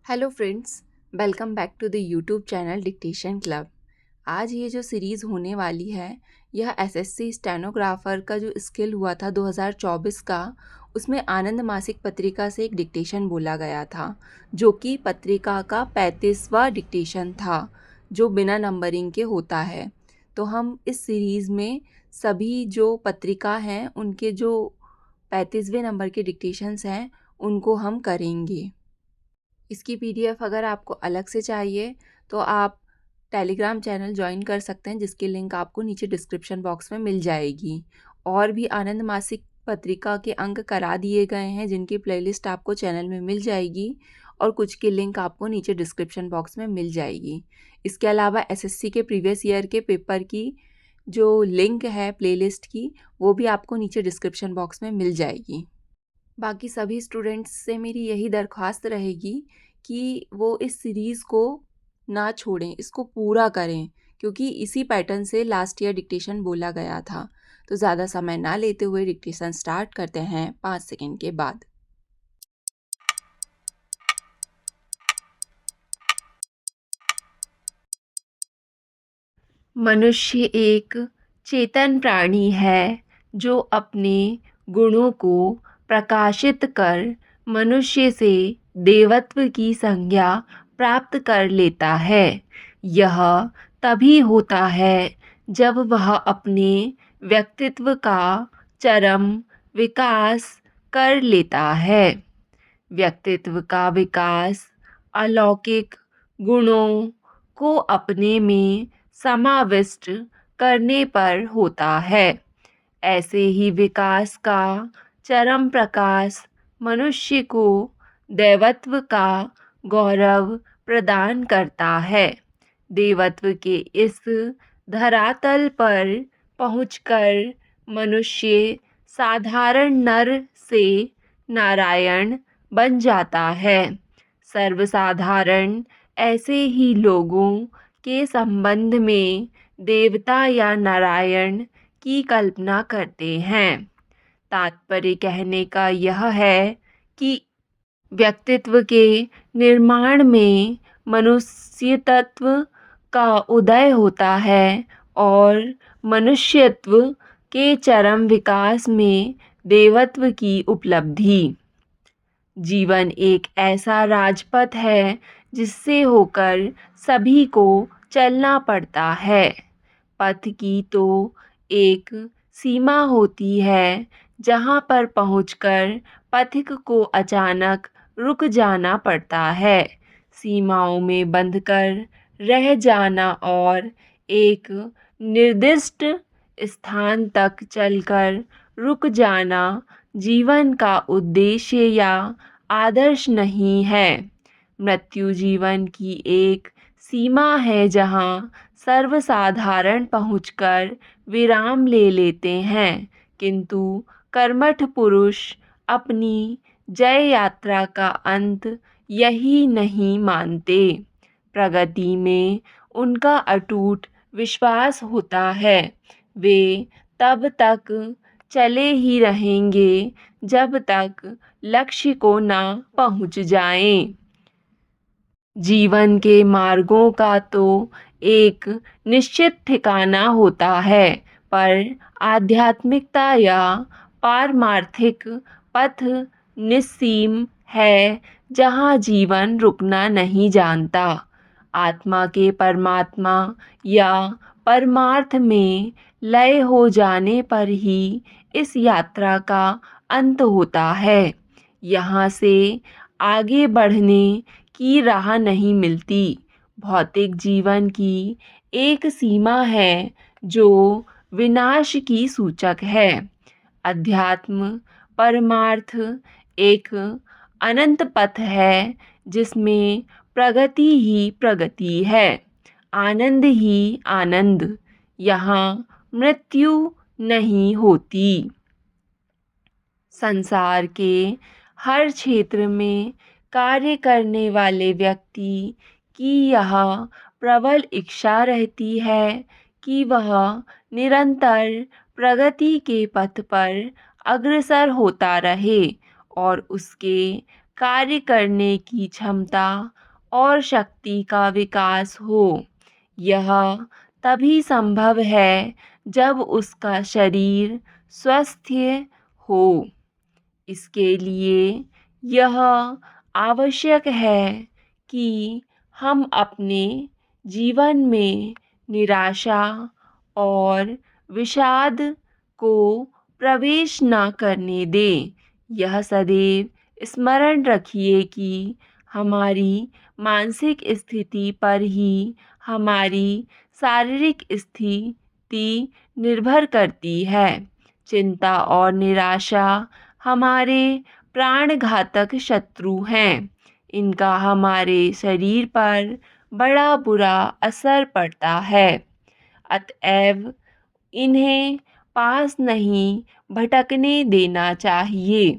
Hello friends, welcome back to the YouTube channel Dictation Club. आज ये जो series होने वाली है यह एसएससी स्टेनोग्राफर का जो स्किल हुआ था 2024 का, उसमें आनंद मासिक पत्रिका से एक डिक्टेशन बोला गया था जो कि पत्रिका का 35वां डिक्टेशन था जो बिना नंबरिंग के होता है। तो हम इस सीरीज़ में सभी जो पत्रिका हैं उनके जो 35वें नंबर के डिक्टेशंस हैं उनको हम करेंगे। इसकी पीडीएफ अगर आपको अलग से चाहिए तो आप टेलीग्राम चैनल ज्वाइन कर सकते हैं, जिसकी लिंक आपको नीचे डिस्क्रिप्शन बॉक्स में मिल जाएगी। और भी आनंद मासिक पत्रिका के अंक करा दिए गए हैं जिनकी प्लेलिस्ट आपको चैनल में मिल जाएगी और कुछ की लिंक आपको नीचे डिस्क्रिप्शन बॉक्स में मिल जाएगी। इसके अलावा एसएससी के प्रीवियस ईयर के पेपर की जो लिंक है प्लेलिस्ट की, वो भी आपको नीचे डिस्क्रिप्शन बॉक्स में मिल जाएगी। बाकी सभी स्टूडेंट्स से मेरी यही दरख्वास्त रहेगी कि वो इस सीरीज़ को ना छोड़ें, इसको पूरा करें, क्योंकि इसी पैटर्न से लास्ट ईयर डिक्टेशन बोला गया था। तो ज़्यादा समय ना लेते हुए डिक्टेशन स्टार्ट करते हैं 5 सेकंड के बाद। मनुष्य एक चेतन प्राणी है जो अपने गुणों को प्रकाशित कर मनुष्य से देवत्व की संज्ञा प्राप्त कर लेता है। यह तभी होता है जब वह अपने व्यक्तित्व का चरम विकास कर लेता है। व्यक्तित्व का विकास अलौकिक गुणों को अपने में समाविष्ट करने पर होता है। ऐसे ही विकास का चरम प्रकाश मनुष्य को देवत्व का गौरव प्रदान करता है। देवत्व के इस धरातल पर पहुंचकर मनुष्य साधारण नर से नारायण बन जाता है। सर्वसाधारण ऐसे ही लोगों के संबंध में देवता या नारायण की कल्पना करते हैं। तात्पर्य कहने का यह है कि व्यक्तित्व के निर्माण में मनुष्य तत्व का उदय होता है और मनुष्यत्व के चरम विकास में देवत्व की उपलब्धि। जीवन एक ऐसा राजपथ है जिससे होकर सभी को चलना पड़ता है। पथ की तो एक सीमा होती है जहाँ पर पहुँचकर पथिक को अचानक रुक जाना पड़ता है। सीमाओं में बंधकर रह जाना और एक निर्दिष्ट स्थान तक चलकर रुक जाना जीवन का उद्देश्य या आदर्श नहीं है। मृत्यु जीवन की एक सीमा है जहाँ सर्वसाधारण पहुंचकर विराम ले लेते हैं, किंतु कर्मठ पुरुष अपनी जय यात्रा का अंत यही नहीं मानते। प्रगति में उनका अटूट विश्वास होता है। वे तब तक चले ही रहेंगे जब तक लक्ष्य को ना पहुंच जाएं। जीवन के मार्गों का तो एक निश्चित ठिकाना होता है, पर आध्यात्मिकता या पारमार्थिक पथ निस्सीम है जहाँ जीवन रुकना नहीं जानता। आत्मा के परमात्मा या परमार्थ में लय हो जाने पर ही इस यात्रा का अंत होता है। यहाँ से आगे बढ़ने की राह नहीं मिलती। भौतिक जीवन की एक सीमा है जो विनाश की सूचक है। अध्यात्म परमार्थ एक अनंत पथ है जिसमें प्रगति ही प्रगति है, आनंद ही आनंद। यहाँ मृत्यु नहीं होती। संसार के हर क्षेत्र में कार्य करने वाले व्यक्ति की यह प्रबल इच्छा रहती है कि वह निरंतर प्रगति के पथ पर अग्रसर होता रहे और उसके कार्य करने की क्षमता और शक्ति का विकास हो। यह तभी संभव है जब उसका शरीर स्वस्थ हो। इसके लिए यह आवश्यक है कि हम अपने जीवन में निराशा और विषाद को प्रवेश न करने दें। यह सदैव स्मरण रखिए कि हमारी मानसिक स्थिति पर ही हमारी शारीरिक स्थिति निर्भर करती है। चिंता और निराशा हमारे प्राणघातक शत्रु हैं। इनका हमारे शरीर पर बड़ा बुरा असर पड़ता है। अतएव इन्हें पास नहीं भटकने देना चाहिए।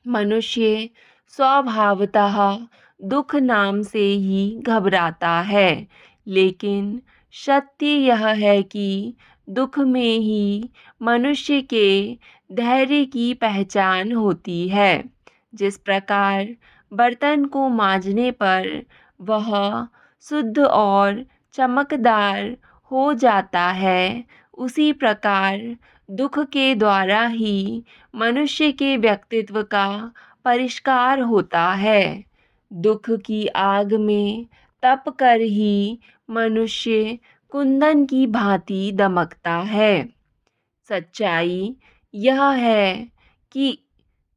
मनुष्य स्वभावतः दुख नाम से ही घबराता है, लेकिन सत्य यह है कि दुख में ही मनुष्य के धैर्य की पहचान होती है। जिस प्रकार बर्तन को मांजने पर वह शुद्ध और चमकदार हो जाता है, उसी प्रकार दुख के द्वारा ही मनुष्य के व्यक्तित्व का परिष्कार होता है। दुख की आग में तप कर ही मनुष्य कुंदन की भांति दमकता है। सच्चाई यह है कि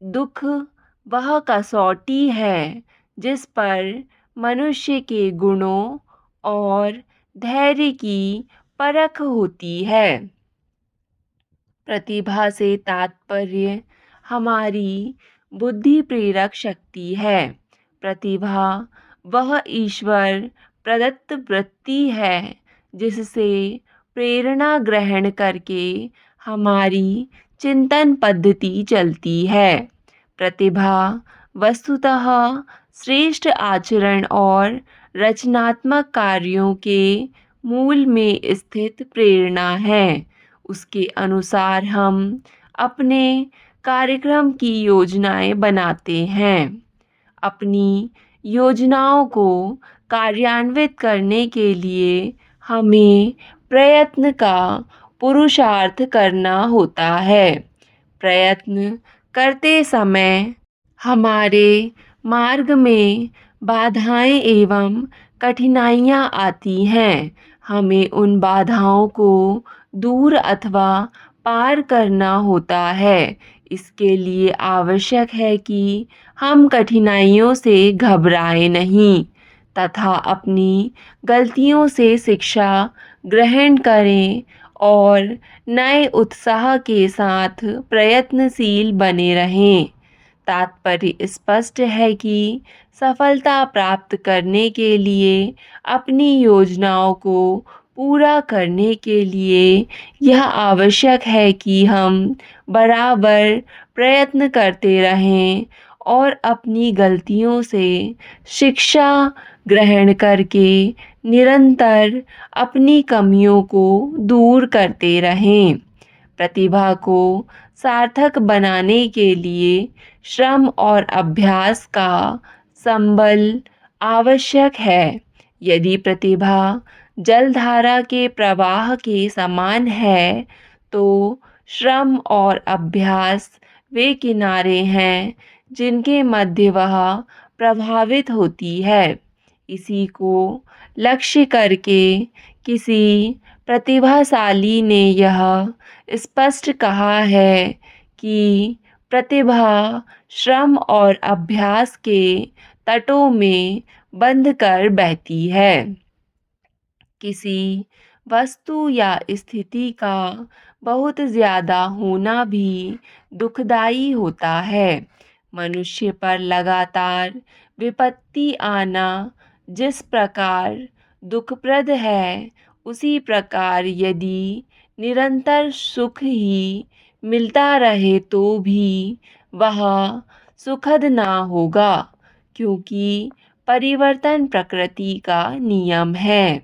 दुख वह कसौटी है जिस पर मनुष्य के गुणों और धैर्य की परख होती है। प्रतिभा से तात्पर्य हमारी बुद्धि प्रेरक शक्ति है। प्रतिभा वह ईश्वर प्रदत्त वृत्ति है जिससे प्रेरणा ग्रहण करके हमारी चिंतन पद्धति चलती है। प्रतिभा वस्तुतः श्रेष्ठ आचरण और रचनात्मक कार्यों के मूल में स्थित प्रेरणा है। उसके अनुसार हम अपने कार्यक्रम की योजनाएं बनाते हैं। अपनी योजनाओं को कार्यान्वित करने के लिए हमें प्रयत्न का पुरुषार्थ करना होता है। प्रयत्न करते समय हमारे मार्ग में बाधाएं एवं कठिनाइयां आती हैं। हमें उन बाधाओं को दूर अथवा पार करना होता है। इसके लिए आवश्यक है कि हम कठिनाइयों से घबराएं नहीं तथा अपनी गलतियों से शिक्षा ग्रहण करें और नए उत्साह के साथ प्रयत्नशील बने रहें। तात्पर्य स्पष्ट है कि सफलता प्राप्त करने के लिए अपनी योजनाओं को पूरा करने के लिए यह आवश्यक है कि हम बराबर प्रयत्न करते रहें और अपनी गलतियों से शिक्षा ग्रहण करके निरंतर अपनी कमियों को दूर करते रहें। प्रतिभा को सार्थक बनाने के लिए श्रम और अभ्यास का संबल आवश्यक है। यदि प्रतिभा जलधारा के प्रवाह के समान है, तो श्रम और अभ्यास वे किनारे हैं जिनके मध्य वह प्रभावित होती है। इसी को लक्ष्य करके किसी प्रतिभाशाली ने यह स्पष्ट कहा है कि प्रतिभा श्रम और अभ्यास के तटों में बंध कर बहती है। किसी वस्तु या स्थिति का बहुत ज़्यादा होना भी दुखदाई होता है। मनुष्य पर लगातार विपत्ति आना जिस प्रकार दुखप्रद है, उसी प्रकार यदि निरंतर सुख ही मिलता रहे तो भी वह सुखद ना होगा, क्योंकि परिवर्तन प्रकृति का नियम है,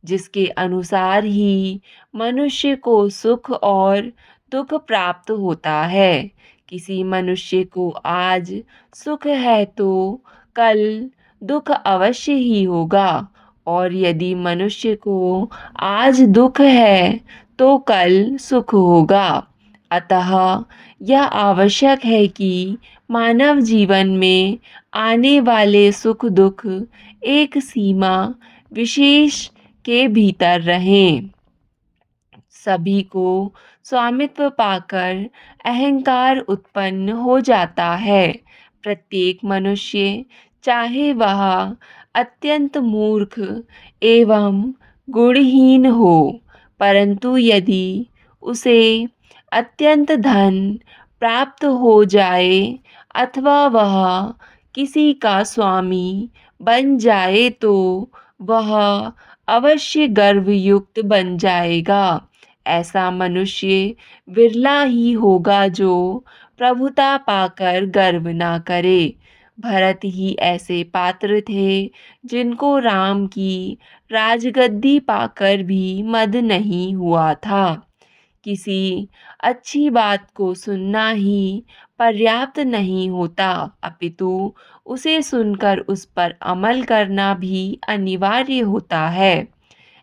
जिसके अनुसार ही मनुष्य को सुख और दुख प्राप्त होता है। किसी मनुष्य को आज सुख है तो कल दुख अवश्य ही होगा, और यदि मनुष्य को आज दुख है तो कल सुख होगा। अतः यह आवश्यक है कि मानव जीवन में आने वाले सुख दुख एक सीमा विशेष के भीतर रहें। सभी को स्वामित्व पाकर अहंकार उत्पन्न हो जाता है। प्रत्येक मनुष्य, चाहे वह अत्यंत मूर्ख एवं गुणहीन हो, परंतु यदि उसे अत्यंत धन प्राप्त हो जाए अथवा वह किसी का स्वामी बन जाए तो वह अवश्य गर्वयुक्त बन जाएगा। ऐसा मनुष्य विरला ही होगा जो प्रभुता पाकर गर्व ना करे। भरत ही ऐसे पात्र थे जिनको राम की राजगद्दी पाकर भी मद नहीं हुआ था। किसी अच्छी बात को सुनना ही पर्याप्त नहीं होता, अपितु उसे सुनकर उस पर अमल करना भी अनिवार्य होता है।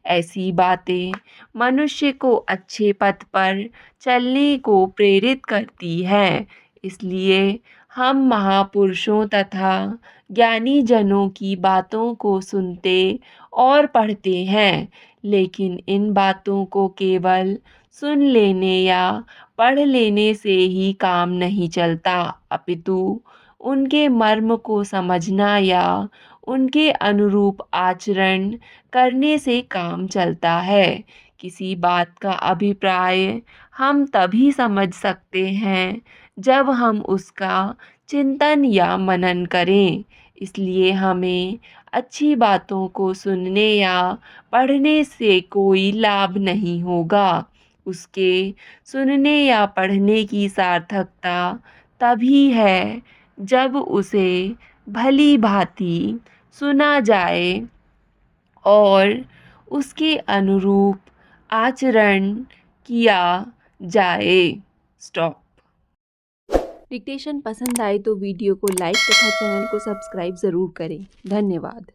ऐसी बातें मनुष्य को अच्छे पथ पर चलने को प्रेरित करती है। इसलिए हम महापुरुषों तथा ज्ञानी जनों की बातों को सुनते और पढ़ते हैं, लेकिन इन बातों को केवल सुन लेने या पढ़ लेने से ही काम नहीं चलता, अपितु उनके मर्म को समझना या उनके अनुरूप आचरण करने से काम चलता है। किसी बात का अभिप्राय हम तभी समझ सकते हैं जब हम उसका चिंतन या मनन करें। इसलिए हमें अच्छी बातों को सुनने या पढ़ने से कोई लाभ नहीं होगा। उसके सुनने या पढ़ने की सार्थकता तभी है जब उसे भली भांति सुना जाए और उसके अनुरूप आचरण किया जाए। स्टॉप। डिक्टेशन पसंद आए तो वीडियो को लाइक तथा चैनल को सब्सक्राइब ज़रूर करें। धन्यवाद।